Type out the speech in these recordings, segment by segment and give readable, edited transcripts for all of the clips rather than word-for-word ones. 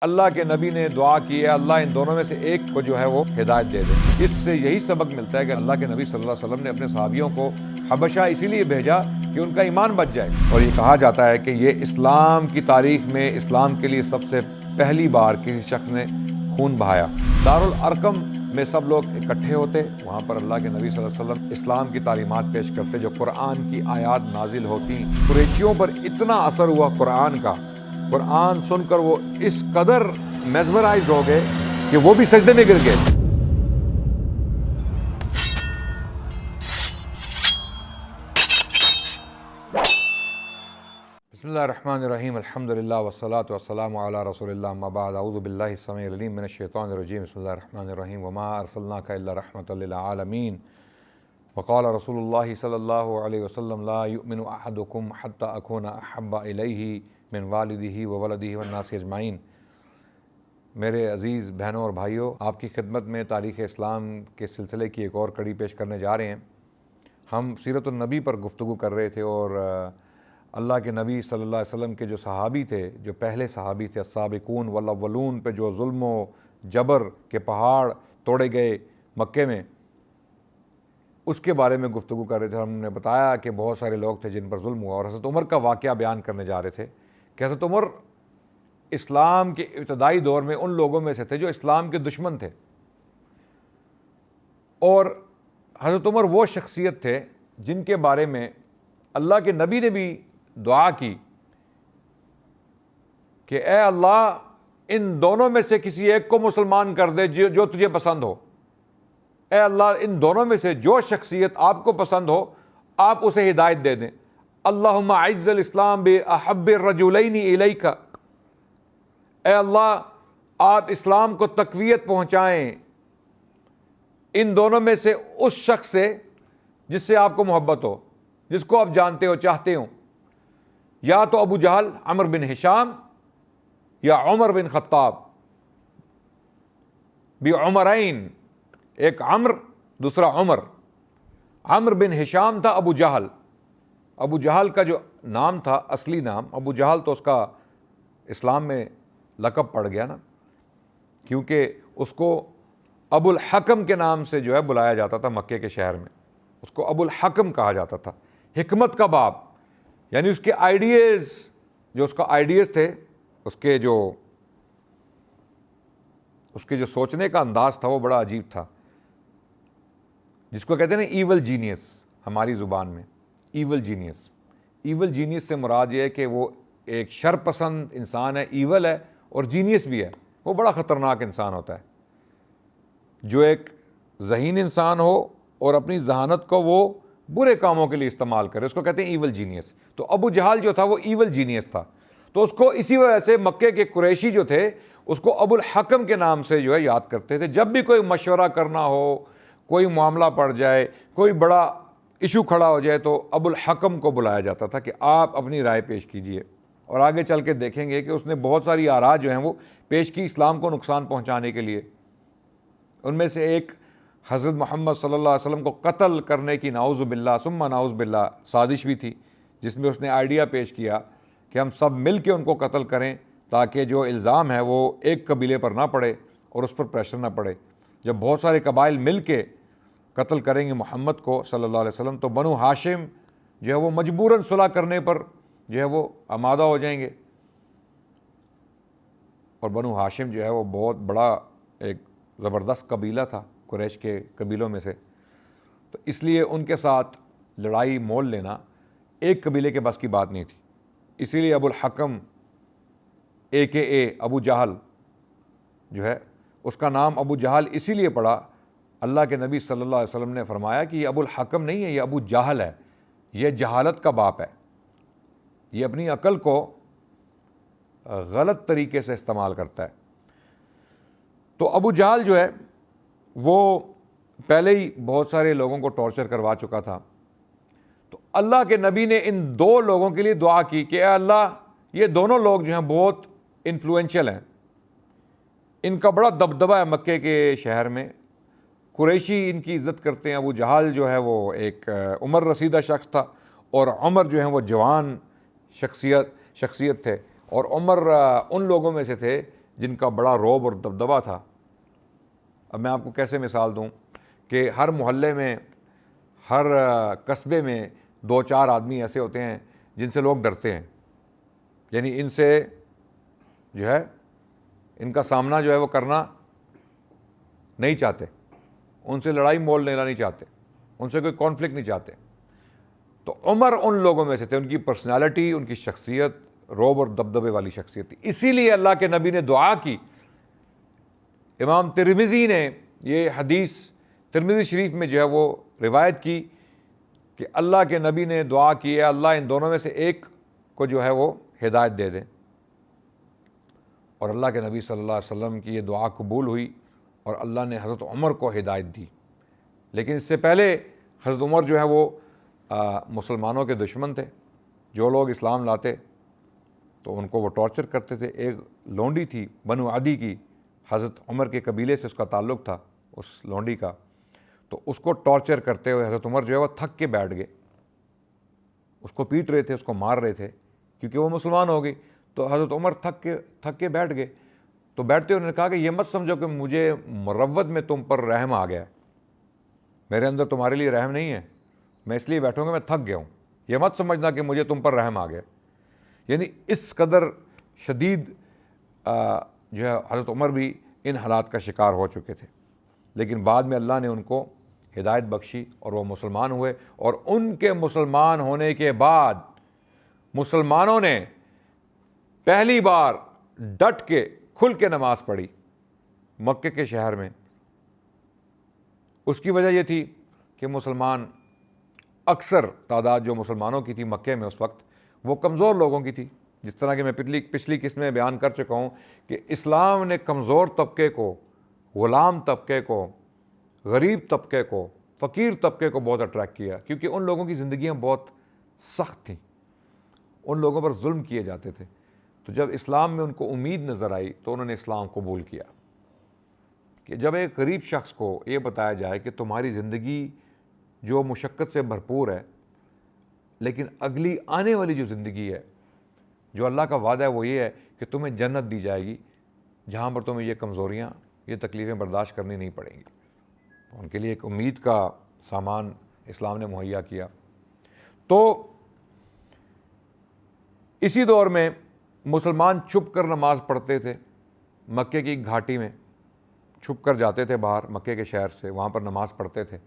اللہ کے نبی نے دعا کی ہے اللہ ان دونوں میں سے ایک کو جو ہے وہ ہدایت دے دے۔ اس سے یہی سبق ملتا ہے کہ اللہ کے نبی صلی اللہ علیہ وسلم نے اپنے صحابیوں کو حبشہ اسی لیے بھیجا کہ ان کا ایمان بچ جائے۔ اور یہ کہا جاتا ہے کہ یہ اسلام کی تاریخ میں اسلام کے لیے سب سے پہلی بار کسی شخص نے خون بہایا۔ دارالارقم میں سب لوگ اکٹھے ہوتے، وہاں پر اللہ کے نبی صلی اللہ علیہ وسلم اسلام کی تعلیمات پیش کرتے، جو قرآن کی آیات نازل ہوتی۔ قریشیوں پر اتنا اثر ہوا قرآن کا، قرآن سن کر وہ اس قدر میزمرائزڈ ہو گئے کہ وہ بھی سجدے میں گر گئے۔ بسم اللہ الرحمن الرحیم، الحمدللہ والصلاة والسلام علی رسول اللہ، اما بعد، اعوذ باللہ السمیع العلیم من الشیطان الرجیم، بسم اللہ الرحمن الرحیم، وما ارسلناک الا رحمۃ للعالمین، وقال رسول اللہ صلی اللہ علیہ وسلم لا یؤمن احدکم حتی اکون احب الیہ من والدہ وولدہ والناس اجمعین۔ میرے عزیز بہنوں اور بھائیوں، آپ کی خدمت میں تاریخ اسلام کے سلسلے کی ایک اور کڑی پیش کرنے جا رہے ہیں۔ ہم سیرت النبی پر گفتگو کر رہے تھے اور اللہ کے نبی صلی اللہ علیہ وسلم کے جو صحابی تھے، جو پہلے صحابی تھے، السابقون والاولون، پہ جو ظلم و جبر کے پہاڑ توڑے گئے مکے میں، اس کے بارے میں گفتگو کر رہے تھے۔ ہم نے بتایا کہ بہت سارے لوگ تھے جن پر ظلم ہوا، اور حضرت عمر کا واقعہ بیان کرنے جا رہے تھے کہ حضرت عمر اسلام کے ابتدائی دور میں ان لوگوں میں سے تھے جو اسلام کے دشمن تھے، اور حضرت عمر وہ شخصیت تھے جن کے بارے میں اللہ کے نبی نے بھی دعا کی کہ اے اللہ ان دونوں میں سے کسی ایک کو مسلمان کر دے جو تجھے پسند ہو۔ اے اللہ ان دونوں میں سے جو شخصیت آپ کو پسند ہو آپ اسے ہدایت دے دیں۔ اللہم اعز الاسلام باحب الرجلین الیک، اے اللہ آپ اسلام کو تقویت پہنچائیں ان دونوں میں سے اس شخص سے جس سے آپ کو محبت ہو، جس کو آپ جانتے ہو، چاہتے ہو، یا تو ابو جہل عمر بن ہشام یا عمر بن خطاب، بعمرین، ایک عمر دوسرا عمر۔ عمر بن ہشام تھا ابو جہل، ابو جہل کا جو نام تھا اصلی نام، ابو جہل تو اس کا اسلام میں لقب پڑ گیا نا، کیونکہ اس کو ابو الحکم کے نام سے جو ہے بلایا جاتا تھا مکے کے شہر میں، اس کو ابو الحکم کہا جاتا تھا، حکمت کا باپ، یعنی اس کے آئیڈیز، جو اس کا آئیڈیز تھے، اس کے جو سوچنے کا انداز تھا وہ بڑا عجیب تھا، جس کو کہتے ہیں نا ایول جینیس ہماری زبان میں۔ ایول جینیس، ایول جینیس سے مراد یہ ہے کہ وہ ایک شر پسند انسان ہے، ایول ہے اور جینیس بھی ہے۔ وہ بڑا خطرناک انسان ہوتا ہے جو ایک ذہین انسان ہو اور اپنی ذہانت کو وہ برے کاموں کے لیے استعمال کرے، اس کو کہتے ہیں ایول جینیس۔ تو ابو جہل جو تھا وہ ایول جینیس تھا، تو اس کو اسی وجہ سے مکے کے قریشی جو تھے اس کو ابو الحکم کے نام سے جو ہے یاد کرتے تھے۔ جب بھی کوئی مشورہ کرنا ہو، کوئی معاملہ پڑ جائے، کوئی بڑا ایشو کھڑا ہو جائے، تو ابو الحکم کو بلایا جاتا تھا کہ آپ اپنی رائے پیش کیجئے۔ اور آگے چل کے دیکھیں گے کہ اس نے بہت ساری آراء جو ہیں وہ پیش کی اسلام کو نقصان پہنچانے کے لیے۔ ان میں سے ایک حضرت محمد صلی اللہ علیہ وسلم کو قتل کرنے کی نعوذ باللہ ثم نعوذ باللہ سازش بھی تھی، جس میں اس نے آئیڈیا پیش کیا کہ ہم سب مل کے ان کو قتل کریں تاکہ جو الزام ہے وہ ایک قبیلے پر نہ پڑے اور اس پر پریشر نہ پڑے۔ جب بہت سارے قبائل مل کے قتل کریں گے محمد کو صلی اللہ علیہ وسلم تو بنو ہاشم جو ہے وہ مجبوراً صلح کرنے پر جو ہے وہ آمادہ ہو جائیں گے، اور بنو ہاشم جو ہے وہ بہت بڑا ایک زبردست قبیلہ تھا قریش کے قبیلوں میں سے، تو اس لیے ان کے ساتھ لڑائی مول لینا ایک قبیلے کے بس کی بات نہیں تھی۔ اسی لیے ابو الحکم AKA ابو جہل جو ہے، اس کا نام ابو جہل اسی لیے پڑا، اللہ کے نبی صلی اللہ علیہ وسلم نے فرمایا کہ یہ ابو الحکم نہیں ہے، یہ ابو جہل ہے، یہ جہالت کا باپ ہے، یہ اپنی عقل کو غلط طریقے سے استعمال کرتا ہے۔ تو ابو جہل جو ہے وہ پہلے ہی بہت سارے لوگوں کو ٹارچر کروا چکا تھا، تو اللہ کے نبی نے ان دو لوگوں کے لیے دعا کی کہ اے اللہ یہ دونوں لوگ جو ہیں بہت انفلوئنشل ہیں، ان کا بڑا دبدبہ ہے مکے کے شہر میں، قریشی ان کی عزت کرتے ہیں۔ ابو جہل جو ہے وہ ایک عمر رسیدہ شخص تھا، اور عمر جو ہیں وہ جوان شخصیت تھے، اور عمر ان لوگوں میں سے تھے جن کا بڑا رعب اور دبدبہ تھا. اب میں آپ کو کیسے مثال دوں کہ ہر محلے میں، ہر قصبے میں 2-4 آدمی ایسے ہوتے ہیں جن سے لوگ ڈرتے ہیں، یعنی ان سے جو ہے ان کا سامنا جو ہے وہ کرنا نہیں چاہتے، ان سے لڑائی مول لینا نہیں چاہتے، ان سے کوئی کانفلکٹ نہیں چاہتے. تو عمر ان لوگوں میں سے تھے. ان کی پرسنالٹی، ان کی شخصیت رعب اور دبدبے والی شخصیت تھی. اسی لیے اللہ کے نبی نے دعا کی. امام ترمذی نے یہ حدیث ترمذی شریف میں جو ہے وہ روایت کی کہ اللہ کے نبی نے دعا کی ہے اللہ ان دونوں میں سے ایک کو جو ہے وہ ہدایت دے دیں. اور اللہ کے نبی صلی اللہ علیہ وسلم کی یہ دعا قبول ہوئی اور اللہ نے حضرت عمر کو ہدایت دی. لیکن اس سے پہلے حضرت عمر جو ہے وہ مسلمانوں کے دشمن تھے. جو لوگ اسلام لاتے تو ان کو وہ ٹارچر کرتے تھے. ایک لونڈی تھی بنو عدی کی، حضرت عمر کے قبیلے سے اس کا تعلق تھا اس لونڈی کا، تو اس کو ٹارچر کرتے ہوئے حضرت عمر جو ہے وہ تھک کے بیٹھ گئے. اس کو پیٹ رہے تھے، اس کو مار رہے تھے کیونکہ وہ مسلمان ہو گئی. تو حضرت عمر تھک کے بیٹھ گئے. تو بیٹھتے انہوں نے کہا کہ یہ مت سمجھو کہ مجھے مروت میں تم پر رحم آ گیا ہے، میرے اندر تمہارے لیے رحم نہیں ہے، میں اس لیے بیٹھوں گا میں تھک گیا ہوں. یہ مت سمجھنا کہ مجھے تم پر رحم آ گیا. یعنی اس قدر شدید جو ہے حضرت عمر بھی ان حالات کا شکار ہو چکے تھے. لیکن بعد میں اللہ نے ان کو ہدایت بخشی اور وہ مسلمان ہوئے. اور ان کے مسلمان ہونے کے بعد مسلمانوں نے پہلی بار ڈٹ کے کھل کے نماز پڑھی مکے کے شہر میں. اس کی وجہ یہ تھی کہ مسلمان اکثر تعداد جو مسلمانوں کی تھی مکے میں اس وقت وہ کمزور لوگوں کی تھی. جس طرح کہ میں پچھلی قسط میں بیان کر چکا ہوں کہ اسلام نے کمزور طبقے کو، غلام طبقے کو، غریب طبقے کو، فقیر طبقے کو بہت اٹریکٹ کیا، کیونکہ ان لوگوں کی زندگیاں بہت سخت تھیں، ان لوگوں پر ظلم کیے جاتے تھے. تو جب اسلام میں ان کو امید نظر آئی تو انہوں نے اسلام قبول کیا. کہ جب ایک غریب شخص کو یہ بتایا جائے کہ تمہاری زندگی جو مشقت سے بھرپور ہے، لیکن اگلی آنے والی جو زندگی ہے، جو اللہ کا وعدہ ہے وہ یہ ہے کہ تمہیں جنت دی جائے گی جہاں پر تمہیں یہ کمزوریاں، یہ تکلیفیں برداشت کرنی نہیں پڑیں گی. ان کے لیے ایک امید کا سامان اسلام نے مہیا کیا. تو اسی دور میں مسلمان چھپ کر نماز پڑھتے تھے. مکے کی گھاٹی میں چھپ کر جاتے تھے باہر مکے کے شہر سے، وہاں پر نماز پڑھتے تھے.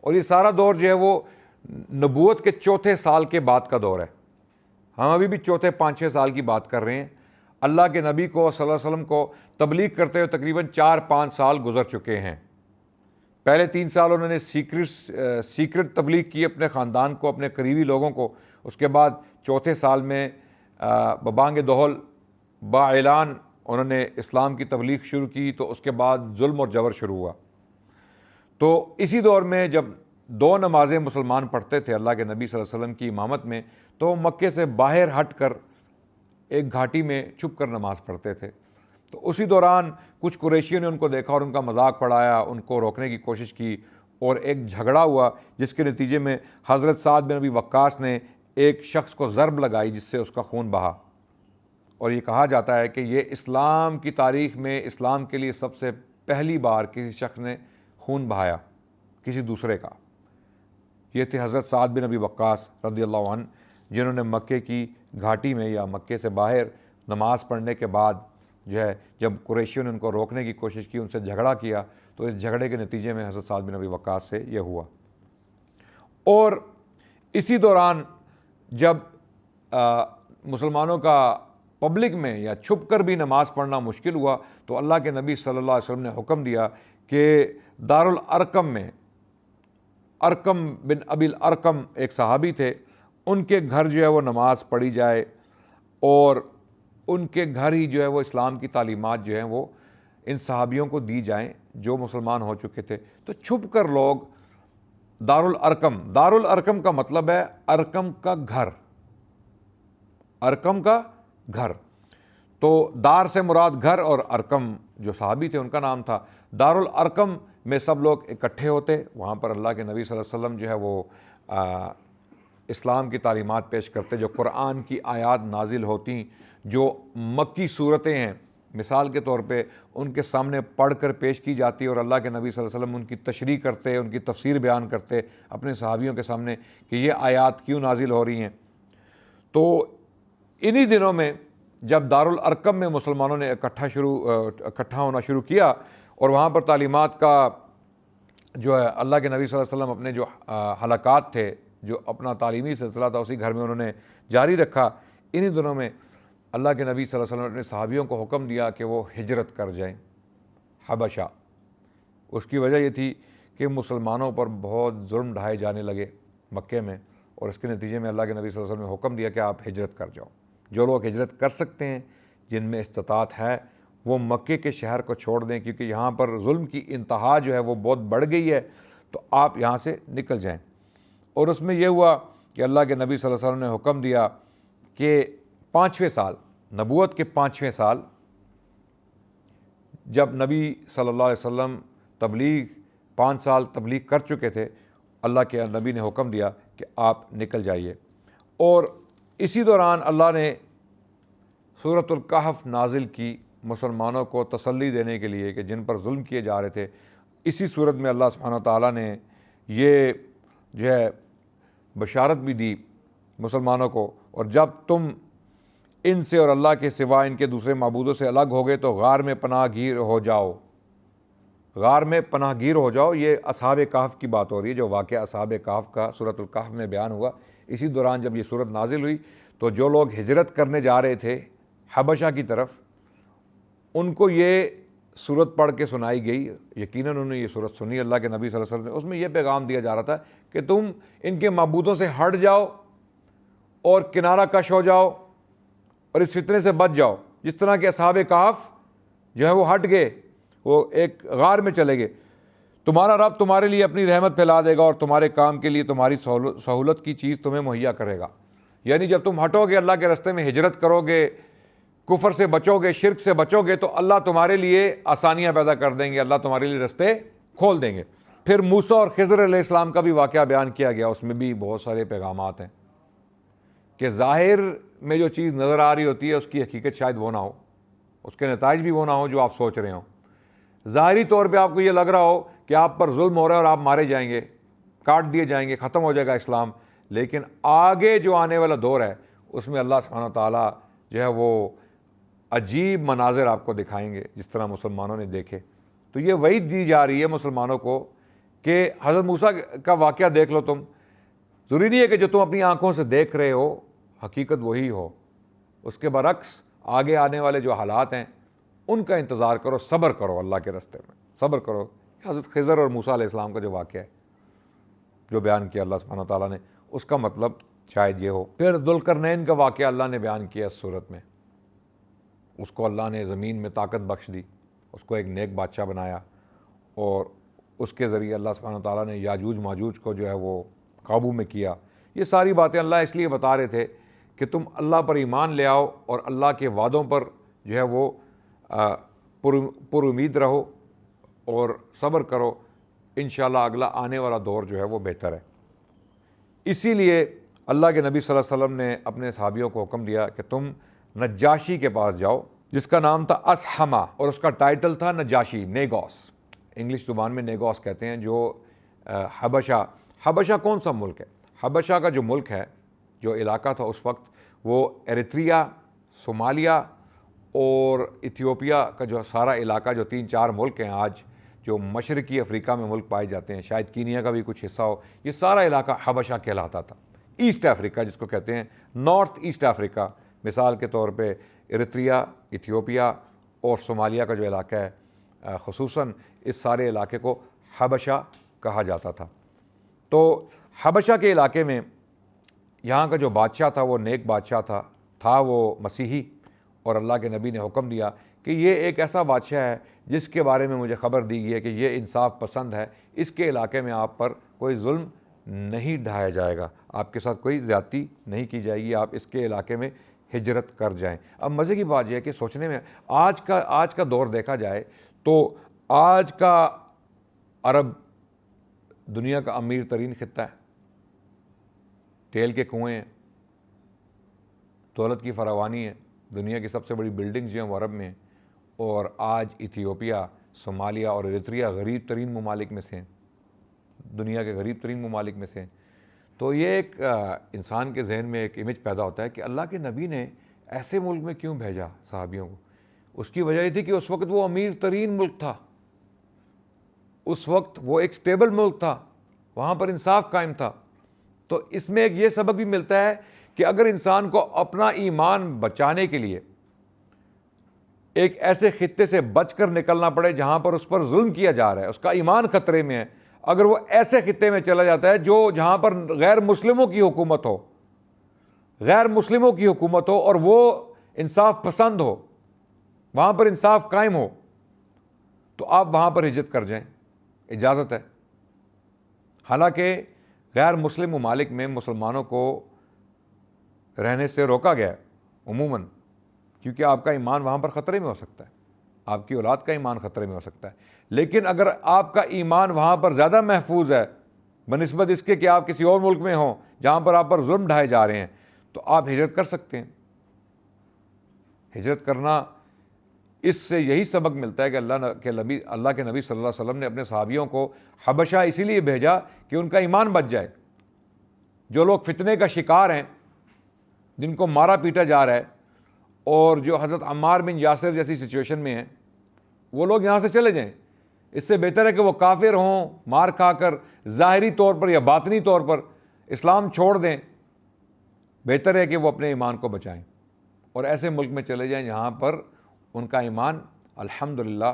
اور یہ سارا دور جو ہے وہ نبوت کے 4تھے سال کے بعد کا دور ہے. ہم ابھی بھی 4تھے 5-6 سال کی بات کر رہے ہیں. اللہ کے نبی کو صلی اللہ علیہ وسلم کو تبلیغ کرتے ہوئے تقریباً 4-5 سال گزر چکے ہیں. پہلے 3 سال انہوں نے سیکرٹ تبلیغ کی اپنے خاندان کو، اپنے قریبی لوگوں کو. اس کے بعد 4تھے سال میں ببانگ دہل با اعلان انہوں نے اسلام کی تبلیغ شروع کی. تو اس کے بعد ظلم اور جبر شروع ہوا. تو اسی دور میں جب 2 نمازیں مسلمان پڑھتے تھے اللہ کے نبی صلی اللہ علیہ وسلم کی امامت میں، تو مکے سے باہر ہٹ کر ایک گھاٹی میں چھپ کر نماز پڑھتے تھے. تو اسی دوران کچھ قریشیوں نے ان کو دیکھا اور ان کا مذاق اڑایا، ان کو روکنے کی کوشش کی اور ایک جھگڑا ہوا جس کے نتیجے میں حضرت سعد بن ابی وقاص نے ایک شخص کو ضرب لگائی جس سے اس کا خون بہا. اور یہ کہا جاتا ہے کہ یہ اسلام کی تاریخ میں اسلام کے لیے سب سے پہلی بار کسی شخص نے خون بہایا کسی دوسرے کا. یہ تھے حضرت سعد بن ابی وقاص رضی اللہ عنہ، جنہوں نے مکے کی گھاٹی میں یا مکے سے باہر نماز پڑھنے کے بعد جو ہے جب قریشیوں نے ان کو روکنے کی کوشش کی، ان سے جھگڑا کیا، تو اس جھگڑے کے نتیجے میں حضرت سعد بن ابی وقاص سے یہ ہوا. اور اسی دوران جب مسلمانوں کا پبلک میں یا چھپ کر بھی نماز پڑھنا مشکل ہوا، تو اللہ کے نبی صلی اللہ علیہ وسلم نے حکم دیا کہ دارالارقم میں ارقم بن ابی الارقم ایک صحابی تھے، ان کے گھر جو ہے وہ نماز پڑھی جائے اور ان کے گھر ہی جو ہے وہ اسلام کی تعلیمات جو ہیں وہ ان صحابیوں کو دی جائیں جو مسلمان ہو چکے تھے. تو چھپ کر لوگ دارالارقم کا مطلب ہے ارقم کا گھر، ارقم کا گھر. تو دار سے مراد گھر اور ارقم جو صحابی تھے ان کا نام تھا. دارالارقم میں سب لوگ اکٹھے ہوتے، وہاں پر اللہ کے نبی صلی اللہ علیہ وسلم جو ہے وہ اسلام کی تعلیمات پیش کرتے، جو قرآن کی آیات نازل ہوتی، جو مکی صورتیں ہیں مثال کے طور پہ ان کے سامنے پڑھ کر پیش کی جاتی ہے اور اللہ کے نبی صلی اللہ علیہ وسلم ان کی تشریح کرتے، ان کی تفسیر بیان کرتے اپنے صحابیوں کے سامنے کہ یہ آیات کیوں نازل ہو رہی ہیں۔ تو انہی دنوں میں جب دارالارقم میں مسلمانوں نے اکٹھا ہونا شروع کیا اور وہاں پر تعلیمات کا جو ہے اللہ کے نبی صلی اللہ علیہ وسلم اپنے جو حلقات تھے، جو اپنا تعلیمی سلسلہ تھا، اسی گھر میں انہوں نے جاری رکھا۔ انہی دنوں میں اللہ کے نبی صلی اللہ علیہ وسلم نے اپنے صحابیوں کو حکم دیا کہ وہ ہجرت کر جائیں حبشہ۔ اس کی وجہ یہ تھی کہ مسلمانوں پر بہت ظلم ڈھائے جانے لگے مکے میں، اور اس کے نتیجے میں اللہ کے نبی صلی اللہ علیہ وسلم نے حکم دیا کہ آپ ہجرت کر جاؤ۔ جو لوگ ہجرت کر سکتے ہیں، جن میں استطاعت ہے، وہ مکے کے شہر کو چھوڑ دیں، کیونکہ یہاں پر ظلم کی انتہا جو ہے وہ بہت بڑھ گئی ہے، تو آپ یہاں سے نکل جائیں۔ اور اس میں یہ ہوا کہ اللہ کے نبی صلی اللہ علیہ وسلم نے حکم دیا کہ 5ویں سال، نبوت کے 5ویں سال، جب نبی صلی اللہ علیہ وسلم 5 سال تبلیغ کر چکے تھے، اللہ کے نبی نے حکم دیا کہ آپ نکل جائیے۔ اور اسی دوران اللہ نے سورۃ الکہف نازل کی مسلمانوں کو تسلی دینے کے لیے کہ جن پر ظلم کیے جا رہے تھے۔ اسی صورت میں اللہ سبحانہ تعالیٰ نے یہ جو ہے بشارت بھی دی مسلمانوں کو، اور جب تم ان سے اور اللہ کے سوا ان کے دوسرے معبودوں سے الگ ہو گئے تو غار میں پناہ گیر ہو جاؤ۔ غار میں پناہ گیر ہو جاؤ، یہ اصحاب کہف کی بات ہو رہی ہے، جو واقعہ اصحاب کہف کا سورۃ الکہف میں بیان ہوا۔ اسی دوران جب یہ سورت نازل ہوئی تو جو لوگ ہجرت کرنے جا رہے تھے حبشہ کی طرف، ان کو یہ سورت پڑھ کے سنائی گئی۔ یقیناً انہوں نے یہ سورت سنی اللہ کے نبی صلی اللہ علیہ وسلم نے۔ اس میں یہ پیغام دیا جا رہا تھا کہ تم ان کے معبودوں سے ہٹ جاؤ اور کنارہ کش ہو جاؤ اور اس فتنے سے بچ جاؤ، جس طرح کہ اصحاب کہف جو ہے وہ ہٹ گئے، وہ ایک غار میں چلے گئے۔ تمہارا رب تمہارے لیے اپنی رحمت پھیلا دے گا اور تمہارے کام کے لیے تمہاری سہولت کی چیز تمہیں مہیا کرے گا۔ یعنی جب تم ہٹو گے، اللہ کے راستے میں ہجرت کرو گے، کفر سے بچو گے، شرک سے بچو گے، تو اللہ تمہارے لیے آسانیاں پیدا کر دیں گے، اللہ تمہارے لیے راستے کھول دیں گے۔ پھر موسیٰ اور خضر علیہ السلام کا بھی واقعہ بیان کیا گیا، اس میں بھی بہت سارے پیغامات ہیں کہ ظاہر میں جو چیز نظر آ رہی ہوتی ہے اس کی حقیقت شاید وہ نہ ہو، اس کے نتائج بھی وہ نہ ہو جو آپ سوچ رہے ہوں۔ ظاہری طور پہ آپ کو یہ لگ رہا ہو کہ آپ پر ظلم ہو رہا ہے اور آپ مارے جائیں گے، کاٹ دیے جائیں گے، ختم ہو جائے گا اسلام، لیکن آگے جو آنے والا دور ہے اس میں اللہ سبحانہ تعالیٰ جو ہے وہ عجیب مناظر آپ کو دکھائیں گے، جس طرح مسلمانوں نے دیکھے۔ تو یہ وعید دی جا رہی ہے مسلمانوں کو کہ حضرت موسیٰ کا واقعہ دیکھ لو تم، ضروری نہیں ہے کہ جو تم اپنی آنکھوں سے دیکھ رہے ہو حقیقت وہی ہو، اس کے برعکس آگے آنے والے جو حالات ہیں ان کا انتظار کرو، صبر کرو، اللہ کے راستے میں صبر کرو۔ حضرت خضر اور موسیٰ علیہ السلام کا جو واقعہ ہے جو بیان کیا اللہ سبحانہ تعالیٰ نے، اس کا مطلب شاید یہ ہو۔ پھر ذوالقرنین کا واقعہ اللہ نے بیان کیا اس صورت میں، اس کو اللہ نے زمین میں طاقت بخش دی، اس کو ایک نیک بادشاہ بنایا، اور اس کے ذریعے اللہ سبحانہ تعالیٰ نے یاجوج ماجوج کو جو ہے وہ قابو میں کیا۔ یہ ساری باتیں اللہ اس لیے بتا رہے تھے کہ تم اللہ پر ایمان لے آؤ اور اللہ کے وعدوں پر جو ہے وہ پر امید رہو اور صبر کرو، انشاءاللہ اگلا آنے والا دور جو ہے وہ بہتر ہے۔ اسی لیے اللہ کے نبی صلی اللہ علیہ وسلم نے اپنے صحابیوں کو حکم دیا کہ تم نجاشی کے پاس جاؤ، جس کا نام تھا اسحمہ اور اس کا ٹائٹل تھا نجاشی، نیگوس، انگلش زبان میں نیگوس کہتے ہیں، جو حبشہ کون سا ملک ہے؟ حبشہ کا جو ملک ہے، جو علاقہ تھا اس وقت، وہ ایریتریا، صومالیہ اور ایتھیوپیا کا جو سارا علاقہ، جو 3-4 ملک ہیں آج جو مشرقی افریقہ میں ملک پائے جاتے ہیں، شاید کینیا کا بھی کچھ حصہ ہو، یہ سارا علاقہ حبشہ کہلاتا تھا۔ ایسٹ افریقہ جس کو کہتے ہیں، نارتھ ایسٹ افریقہ، مثال کے طور پہ ایریتریا، ایتھیوپیا اور صومالیہ کا جو علاقہ ہے، خصوصاً اس سارے علاقے کو حبشہ کہا جاتا تھا۔ تو حبشہ کے علاقے میں یہاں کا جو بادشاہ تھا وہ نیک بادشاہ تھا وہ مسیحی، اور اللہ کے نبی نے حکم دیا کہ یہ ایک ایسا بادشاہ ہے جس کے بارے میں مجھے خبر دی گئی ہے کہ یہ انصاف پسند ہے، اس کے علاقے میں آپ پر کوئی ظلم نہیں ڈھایا جائے گا، آپ کے ساتھ کوئی زیادتی نہیں کی جائے گی، آپ اس کے علاقے میں ہجرت کر جائیں۔ اب مزے کی بات یہ ہے کہ سوچنے میں آج کا دور دیکھا جائے تو آج کا عرب دنیا کا امیر ترین خطہ ہے، تیل کے کنویں ہیں، دولت کی فراوانی ہے، دنیا کی سب سے بڑی بلڈنگز جو ہیں وہ عرب میں ہیں، اور آج ایتھیوپیا، صومالیہ اور ایریتریا غریب ترین ممالک میں سے ہیں، دنیا کے غریب ترین ممالک میں سے ہیں۔ تو یہ ایک انسان کے ذہن میں ایک امیج پیدا ہوتا ہے کہ اللہ کے نبی نے ایسے ملک میں کیوں بھیجا صحابیوں کو؟ اس کی وجہ یہ تھی کہ اس وقت وہ امیر ترین ملک تھا، اس وقت وہ ایک سٹیبل ملک تھا، وہاں پر انصاف قائم تھا۔ تو اس میں ایک یہ سبق بھی ملتا ہے کہ اگر انسان کو اپنا ایمان بچانے کے لیے ایک ایسے خطے سے بچ کر نکلنا پڑے جہاں پر اس پر ظلم کیا جا رہا ہے، اس کا ایمان خطرے میں ہے، اگر وہ ایسے خطے میں چلا جاتا ہے جہاں پر غیر مسلموں کی حکومت ہو، غیر مسلموں کی حکومت ہو اور وہ انصاف پسند ہو، وہاں پر انصاف قائم ہو، تو آپ وہاں پر ہجرت کر جائیں، اجازت ہے۔ حالانکہ غیر مسلم ممالک میں مسلمانوں کو رہنے سے روکا گیا ہے عموماً، کیونکہ آپ کا ایمان وہاں پر خطرے میں ہو سکتا ہے، آپ کی اولاد کا ایمان خطرے میں ہو سکتا ہے۔ لیکن اگر آپ کا ایمان وہاں پر زیادہ محفوظ ہے بنسبت اس کے کہ آپ کسی اور ملک میں ہوں جہاں پر آپ پر ظلم ڈھائے جا رہے ہیں، تو آپ ہجرت کر سکتے ہیں۔ ہجرت کرنا، اس سے یہی سبق ملتا ہے کہ اللہ کے نبی صلی اللہ علیہ وسلم نے اپنے صحابیوں کو حبشہ اسی لیے بھیجا کہ ان کا ایمان بچ جائے۔ جو لوگ فتنے کا شکار ہیں، جن کو مارا پیٹا جا رہا ہے، اور جو حضرت عمار بن یاسر جیسی سچویشن میں ہیں، وہ لوگ یہاں سے چلے جائیں۔ اس سے بہتر ہے کہ وہ کافر ہوں، مار کھا کر ظاہری طور پر یا باطنی طور پر اسلام چھوڑ دیں، بہتر ہے کہ وہ اپنے ایمان کو بچائیں اور ایسے ملک میں چلے جائیں جہاں پر ان کا ایمان الحمدللہ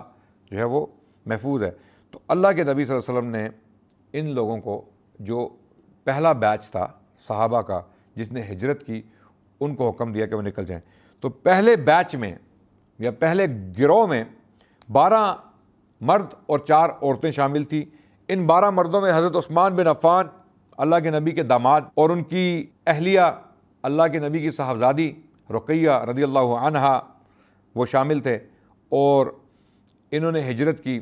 جو ہے وہ محفوظ ہے۔ تو اللہ کے نبی صلی اللہ علیہ وسلم نے ان لوگوں کو، جو پہلا بیچ تھا صحابہ کا جس نے ہجرت کی، ان کو حکم دیا کہ وہ نکل جائیں۔ تو پہلے بیچ میں یا پہلے گروہ میں 12 مرد اور 4 عورتیں شامل تھیں۔ ان 12 مردوں میں حضرت عثمان بن عفان، اللہ کے نبی کے داماد، اور ان کی اہلیہ اللہ کے نبی کی صاحبزادی رقیہ رضی اللہ عنہا، وہ شامل تھے، اور انہوں نے ہجرت کی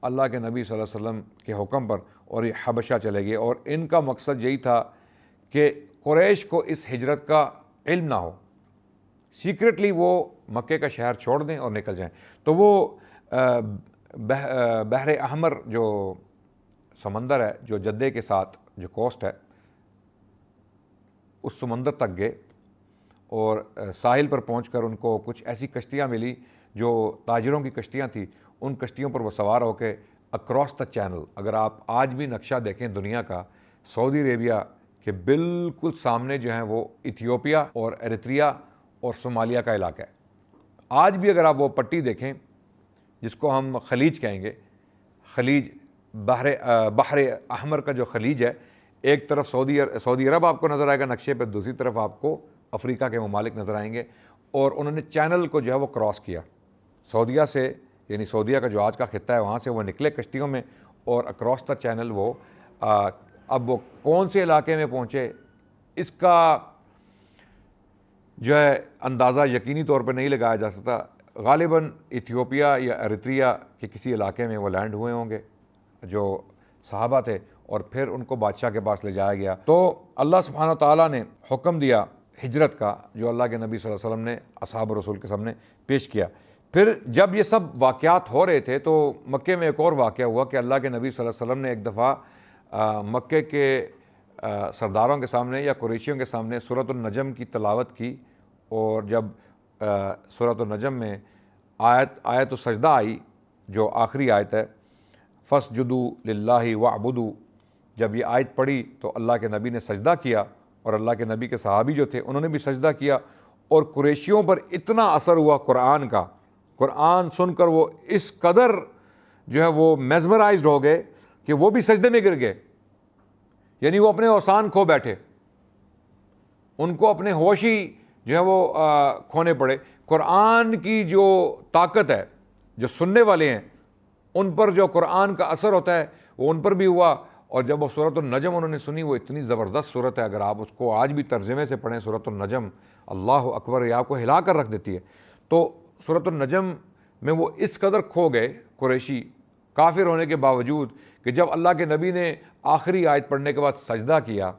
اللہ کے نبی صلی اللہ علیہ وسلم کے حکم پر، اور یہ حبشہ چلے گئے۔ اور ان کا مقصد یہی تھا کہ قریش کو اس ہجرت کا علم نہ ہو، سیکرٹلی وہ مکے کا شہر چھوڑ دیں اور نکل جائیں۔ تو وہ بحر احمر جو سمندر ہے، جو جدے کے ساتھ جو کوسٹ ہے، اس سمندر تک گئے، اور ساحل پر پہنچ کر ان کو کچھ ایسی کشتیاں ملی جو تاجروں کی کشتیاں تھیں۔ ان کشتیوں پر وہ سوار ہو کے اکراس دا چینل، اگر آپ آج بھی نقشہ دیکھیں دنیا کا، سعودی عربیہ کے بالکل سامنے جو ہیں وہ ایتھیوپیا اور ایریتریا اور صومالیہ کا علاقہ ہے۔ آج بھی اگر آپ وہ پٹی دیکھیں جس کو ہم خلیج کہیں گے، خلیج بحر احمر کا جو خلیج ہے، ایک طرف سعودی عرب آپ کو نظر آئے گا نقشے پہ، دوسری طرف آپ کو افریقہ کے ممالک نظر آئیں گے، اور انہوں نے چینل کو جو ہے وہ کراس کیا سعودیہ سے، یعنی سعودیہ کا جو آج کا خطہ ہے وہاں سے وہ نکلے کشتیوں میں، اور اکراس دا چینل وہ اب وہ کون سے علاقے میں پہنچے اس کا جو ہے اندازہ یقینی طور پر نہیں لگایا جا سکتا۔ غالباً ایتھیوپیا یا ایریتریا کے کسی علاقے میں وہ لینڈ ہوئے ہوں گے جو صحابہ تھے، اور پھر ان کو بادشاہ کے پاس لے جایا گیا۔ تو اللہ سبحانہ تعالیٰ نے حکم دیا ہجرت کا، جو اللہ کے نبی صلی اللہ علیہ وسلم نے اصحاب رسول کے سامنے پیش کیا۔ پھر جب یہ سب واقعات ہو رہے تھے تو مکے میں ایک اور واقعہ ہوا کہ اللہ کے نبی صلی اللہ علیہ وسلم نے ایک دفعہ مکے کے سرداروں کے سامنے یا قریشیوں کے سامنے سورۃ النجم کی تلاوت کی، اور جب سورۃ النجم میں آیت السجدہ آئی، جو آخری آیت ہے، فَاسْجُدُوا لِلَّهِ وَاعْبُدُوا، جب یہ آیت پڑھی تو اللہ کے نبی نے سجدہ کیا، اور اللہ کے نبی کے صحابی جو تھے انہوں نے بھی سجدہ کیا، اور قریشیوں پر اتنا اثر ہوا قرآن کا، قرآن سن کر وہ اس قدر جو ہے وہ میزمرائزڈ ہو گئے کہ وہ بھی سجدے میں گر گئے، یعنی وہ اپنے اوسان کھو بیٹھے، ان کو اپنے ہوش ہی جو ہے وہ کھونے پڑے۔ قرآن کی جو طاقت ہے، جو سننے والے ہیں ان پر جو قرآن کا اثر ہوتا ہے وہ ان پر بھی ہوا۔ اور جب وہ سورۃ النجم انہوں نے سنی، وہ اتنی زبردست صورت ہے، اگر آپ اس کو آج بھی ترجمے سے پڑھیں سورۃ النجم، اللہ اکبر، یہ آپ کو ہلا کر رکھ دیتی ہے۔ تو سورۃ النجم میں وہ اس قدر کھو گئے قریشی، کافر ہونے کے باوجود، کہ جب اللہ کے نبی نے آخری آیت پڑھنے کے بعد سجدہ کیا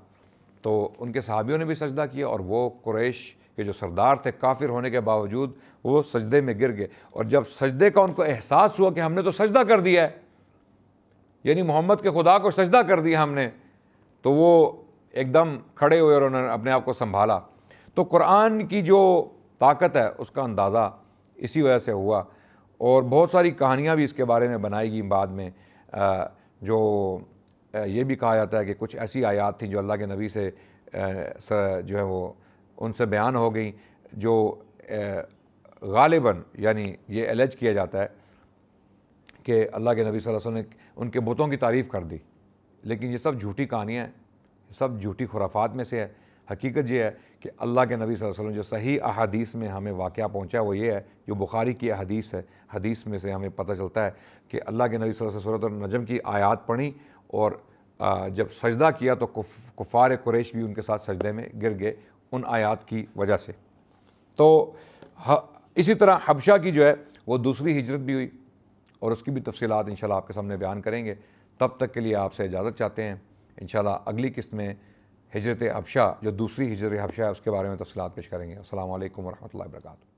تو ان کے صحابیوں نے بھی سجدہ کیا، اور وہ قریش کہ جو سردار تھے کافر ہونے کے باوجود وہ سجدے میں گر گئے، اور جب سجدے کا ان کو احساس ہوا کہ ہم نے تو سجدہ کر دیا ہے، یعنی محمد کے خدا کو سجدہ کر دیا ہم نے، تو وہ ایک دم کھڑے ہوئے اور انہوں نے اپنے آپ کو سنبھالا۔ تو قرآن کی جو طاقت ہے اس کا اندازہ اسی وجہ سے ہوا، اور بہت ساری کہانیاں بھی اس کے بارے میں بنائی گئی بعد میں، جو یہ بھی کہا جاتا ہے کہ کچھ ایسی آیات تھیں جو اللہ کے نبی سے جو ہے وہ ان سے بیان ہو گئیں، جو غالباً یعنی یہ الج کیا جاتا ہے کہ اللہ کے نبی صلی اللہ علیہ وسلم نے ان کے بتوں کی تعریف کر دی، لیکن یہ سب جھوٹی کہانیاں ہیں، سب جھوٹی خرافات میں سے ہے۔ حقیقت یہ ہے کہ اللہ کے نبی صلی اللہ علیہ وسلم جو صحیح احادیث میں ہمیں واقعہ پہنچا وہ یہ ہے، جو بخاری کی حدیث ہے، حدیث میں سے ہمیں پتہ چلتا ہے کہ اللہ کے نبی صلی اللہ علیہ وسلم سورۃ النجم کی آیات پڑھی، اور جب سجدہ کیا تو کفار قریش بھی ان کے ساتھ سجدے میں گر گئے ان آیات کی وجہ سے۔ تو اسی طرح حبشہ کی جو ہے وہ دوسری ہجرت بھی ہوئی، اور اس کی بھی تفصیلات انشاءاللہ آپ کے سامنے بیان کریں گے۔ تب تک کے لیے آپ سے اجازت چاہتے ہیں، انشاءاللہ اگلی قسط میں ہجرت حبشہ جو دوسری ہجرت حبشہ ہے اس کے بارے میں تفصیلات پیش کریں گے۔ السلام علیکم ورحمۃ اللہ وبرکاتہ۔